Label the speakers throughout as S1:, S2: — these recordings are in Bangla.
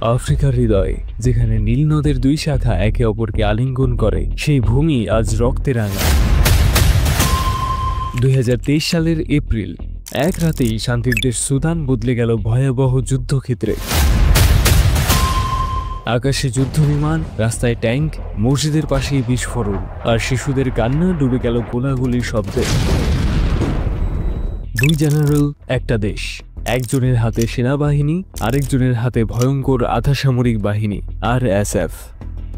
S1: আফ্রিকার হৃদয়ে, যেখানে নীল নদের দুই শাখা একে অপরকে আলিঙ্গন করে, সেই ভূমি আজ রক্তে রাঙা। 2023 সালের এপ্রিল, এক রাতেই শান্তির দেশ সুদান বদলে গেল ভয়াবহ যুদ্ধক্ষেত্রে। আকাশে যুদ্ধবিমান, রাস্তায় ট্যাঙ্ক, মসজিদের পাশেই বিস্ফোরণ, আর শিশুদের কান্না ডুবে গেল গোলাগুলির শব্দে। দুই জেনারেল, একটা দেশ। একজনের হাতে সেনাবাহিনী, আরেকজনের হাতে ভয়ঙ্কর আধাসামরিক বাহিনী RSF।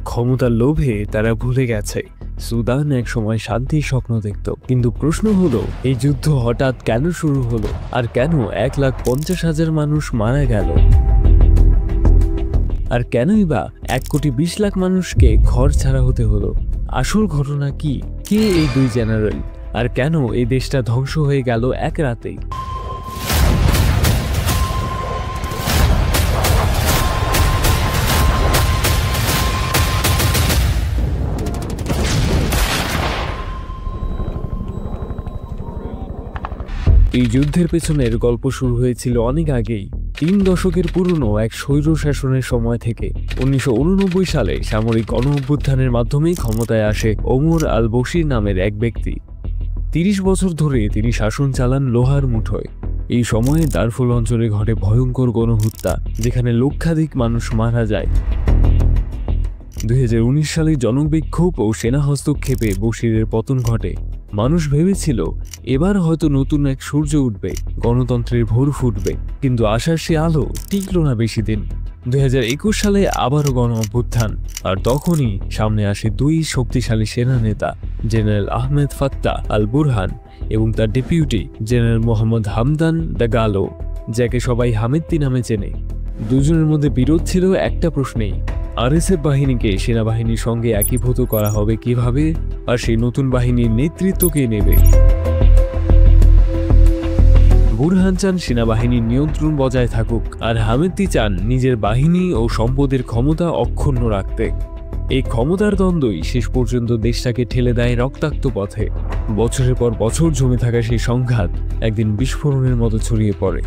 S1: ক্ষমতার লোভে তারা ভুলে গেছে সুদান এক সময় শান্তির স্বপ্ন দেখত। কিন্তু প্রশ্ন হলো, এই যুদ্ধ হঠাৎ কেন শুরু হলো, আর কেন 1,50,000 মানুষ মারা গেল? আর কেনই বা 1,20,00,000 মানুষকে ঘর ছাড়া হতে হলো? আসল ঘটনা কি? কে এই দুই জেনারেল, আর কেন এই দেশটা ধ্বংস হয়ে গেল এক রাতেই? এই যুদ্ধের পেছনের গল্প শুরু হয়েছিল অনেক আগেই, 3 দশকের পুরনো এক স্বৈর শাসনের সময় থেকে। 1989 সালে সামরিক গণ-অভ্যুত্থানের মাধ্যমে ক্ষমতায় আসে ওমর আল বশির নামের এক ব্যক্তি। 30 বছর ধরে তিনি শাসন চালান লোহার মুঠোয়। এই সময়ে দারফুর অঞ্চলে ঘটে ভয়ঙ্কর গণহত্যা, যেখানে লক্ষাধিক মানুষ মারা যায়। 2019 সালে জনবিক্ষোভ ও সেনা হস্তক্ষেপে বশিরের পতন ঘটে। মানুষ ভেবেছিল এবার হয়তো নতুন এক সূর্য উঠবে, গণতন্ত্রের ভোর ফুটবে, কিন্তু আশার সে আলো টিকল না বেশি দিন। 2021 সালে আবারও গণ অভ্যুত্থান, আর তখনই সামনে আসে দুই শক্তিশালী সেনা নেতা, general Ahmed Fattah al Burhan এবং তার ডেপুটি জেনারেল মোহাম্মদ হামদান দাগালো, যাকে সবাই হামেদ্তি নামে চেনে। দুজনের মধ্যে বিরোধ ছিল একটা প্রশ্নেই, RSF বাহিনীকে সেনাবাহিনীর সঙ্গে একীভূত করা হবে কিভাবে, আর সেই নতুন বাহিনীর নেতৃত্ব কে নেবে? বুরহান চান সেনাবাহিনীর নিয়ন্ত্রণ বজায় থাকুক, আর হামেদ্তি চান নিজের বাহিনী ও সম্পদের ক্ষমতা অক্ষুণ্ণ রাখতে। এই ক্ষমতার দ্বন্দ্বই শেষ পর্যন্ত দেশটাকে ঠেলে দেয় রক্তাক্ত পথে। বছরের পর বছর জমে থাকা সেই সংঘাত একদিন বিস্ফোরণের মতো ছড়িয়ে পড়ে।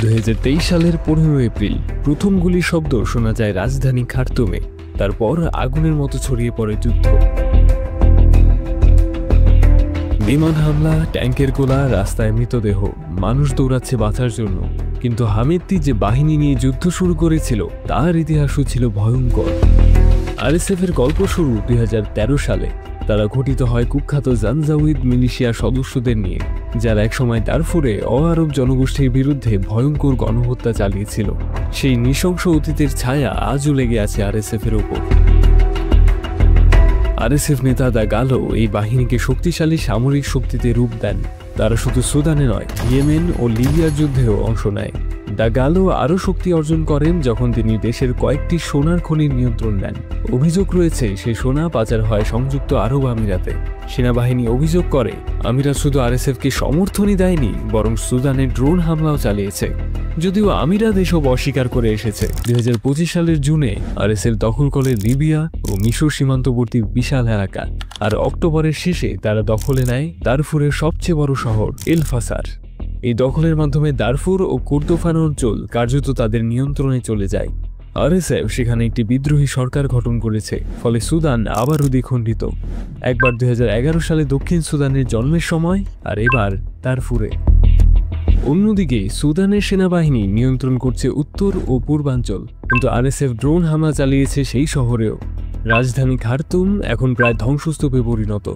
S1: 2023 সালের 15 এপ্রিল প্রথম গুলির শব্দ শোনা যায় রাজধানী খার্তুমে। তারপর আগুনের মতো ছড়িয়ে পড়ে যুদ্ধ। বিমান হামলা, ট্যাঙ্কের গোলা, রাস্তায় মৃতদেহ, মানুষ দৌড়াচ্ছে বাঁচার জন্য। কিন্তু হামেদ্তি যে বাহিনী নিয়ে যুদ্ধ শুরু করেছিল, তার ইতিহাসও ছিল ভয়ঙ্কর। RSF এর গল্প শুরু 2013 সালে। তারা গঠিত হয় কুখ্যাত জানজাউইদ মিলিশিয়ার সদস্যদের নিয়ে, যারা একসময় দারফুরে অ-আরব জনগোষ্ঠীর বিরুদ্ধে ভয়ঙ্কর গণহত্যা চালিয়েছিল। সেই নৃশংস অতীতের ছায়া আজও লেগে আছে RSF এর ওপর। RSF নেতা দাগালো এই বাহিনীকে শক্তিশালী সামরিক শক্তিতে রূপ দেন। তারা শুধু সুদানে নয়, ইয়েমেন ও লিবিয়ার যুদ্ধেও অংশ নেয়। দাগালো আরও শক্তি অর্জন করেন যখন তিনি দেশের কয়েকটি সোনার খনির নিয়ন্ত্রণ নেন। অভিযোগ রয়েছে সেই সোনা পাচার হয় সংযুক্ত আরব আমিরাতে। সেনাবাহিনী অভিযোগ করে আমিরাত শুধু RSFকে সমর্থনই দেয়নি, বরং সুদানে ড্রোন হামলাও চালিয়েছে। যদিও আমিরাত এসব অস্বীকার করে এসেছে। 2025 সালের জুনে RSF দখল করে লিবিয়া ও মিশর সীমান্তবর্তী বিশাল এলাকা, আর অক্টোবরের শেষে তারা দখলে নেয় দারফুরের সবচেয়ে বড় শহর এল ফাসার। এই দখলের মাধ্যমে দারফুর ও কুর্দোফান অঞ্চল কার্যত তাদের নিয়ন্ত্রণে চলে যায়। RSF সেখানে একটি বিদ্রোহী সরকার গঠন করেছে, ফলে সুদান আবারও দ্বিখণ্ডিত। একবার 2011 সালে দক্ষিণ সুদানের জন্মের সময়, আর এবার দারফুরে। অন্যদিকে সুদানের সেনাবাহিনী নিয়ন্ত্রণ করছে উত্তর ও পূর্বাঞ্চল, কিন্তু RSF ড্রোন হামলা চালিয়েছে সেই শহরেও। রাজধানী খার্তুম এখন প্রায় ধ্বংসস্তূপে পরিণত।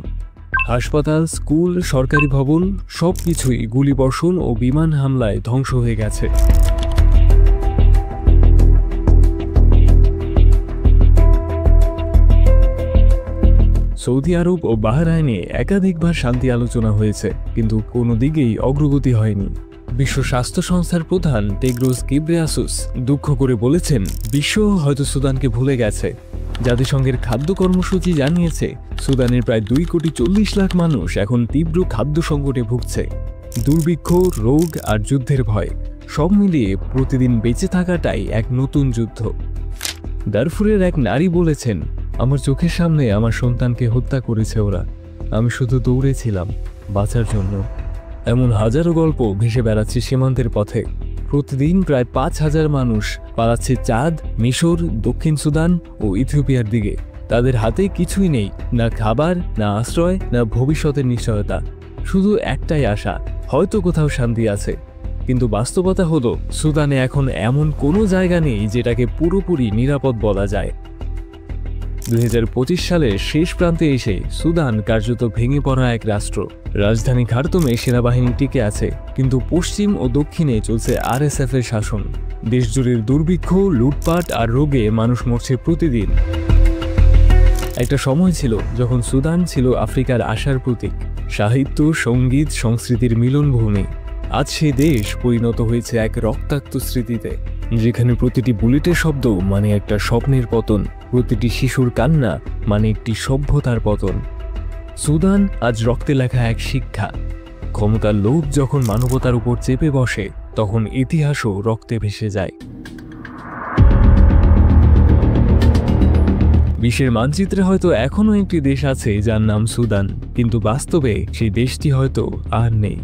S1: হাসপাতাল, স্কুল, সরকারি ভবন সবকিছুই গুলিবর্ষণ ও বিমান হামলায় ধ্বংস হয়ে গেছে। সৌদি আরব ও বাহরাইনে একাধিকবার শান্তি আলোচনা হয়েছে, কিন্তু কোনো দিকেই অগ্রগতি হয়নি। বিশ্ব স্বাস্থ্য সংস্থার প্রধান টেড্রোস গেব্রেয়াসুস দুঃখ করে বলেছেন, বিশ্ব হয়তো সুদানকে ভুলে গেছে। জাতিসংঘের খাদ্য কর্মসূচি জানিয়েছে সুদানের প্রায় 2,40,00,000 মানুষ এখন তীব্র খাদ্য সংকটে ভুগছে। দুর্ভিক্ষ, রোগ আর যুদ্ধের ভয় সব মিলিয়ে প্রতিদিন বেঁচে থাকাটাই এক নতুন যুদ্ধ। দারফুরের এক নারী বলেছেন, আমার চোখের সামনে আমার সন্তানকে হত্যা করেছে ওরা। আমি শুধু দৌড়েছিলাম বাঁচার জন্য। এমন হাজারো গল্প ভেসে বেড়াচ্ছে সীমান্তের পথে। প্রতিদিন প্রায় 5,000 মানুষ পালাচ্ছে চাঁদ, মিশর, দক্ষিণ সুদান ও ইথিওপিয়ার দিকে। তাদের হাতে কিছুই নেই, না খাবার, না আশ্রয়, না ভবিষ্যতের নিশ্চয়তা, শুধু একটাই আশা, হয়তো কোথাও শান্তি আছে। কিন্তু বাস্তবতা হলো সুদানে এখন এমন কোনো জায়গা নেই যেটাকে পুরোপুরি নিরাপদ বলা যায়। 2025 সালের শেষ প্রান্তে এসে সুদান কার্যত ভেঙে পড়া এক রাষ্ট্র। রাজধানী খার্তুমে সেনাবাহিনী টিকে আছে, কিন্তু পশ্চিম ও দক্ষিণে চলছে RSF এর শাসন। দেশজুড়ে দুর্ভিক্ষ, লুটপাট আর রোগে মানুষ মরছে প্রতিদিন। একটা সময় ছিল যখন সুদান ছিল আফ্রিকার আশার প্রতীক, সাহিত্য, সঙ্গীত, সংস্কৃতির মিলনভূমি। আজ সেই দেশ পরিণত হয়েছে এক রক্তাক্ত স্মৃতিতে, যেখানে প্রতিটি বুলেটের শব্দ মানে একটা স্বপ্নের পতন, প্রতিটি শিশুর কান্না মানে একটি সভ্যতার পতন। সুদান আজ রক্তে লেখা এক শিক্ষা, ক্ষমতার লোভ যখন মানবতার উপর চেপে বসে, তখন ইতিহাসও রক্তে ভেসে যায়। বিশ্বের মানচিত্রে হয়তো এখনো একটি দেশ আছে যার নাম সুদান, কিন্তু বাস্তবে সেই দেশটি হয়তো আর নেই।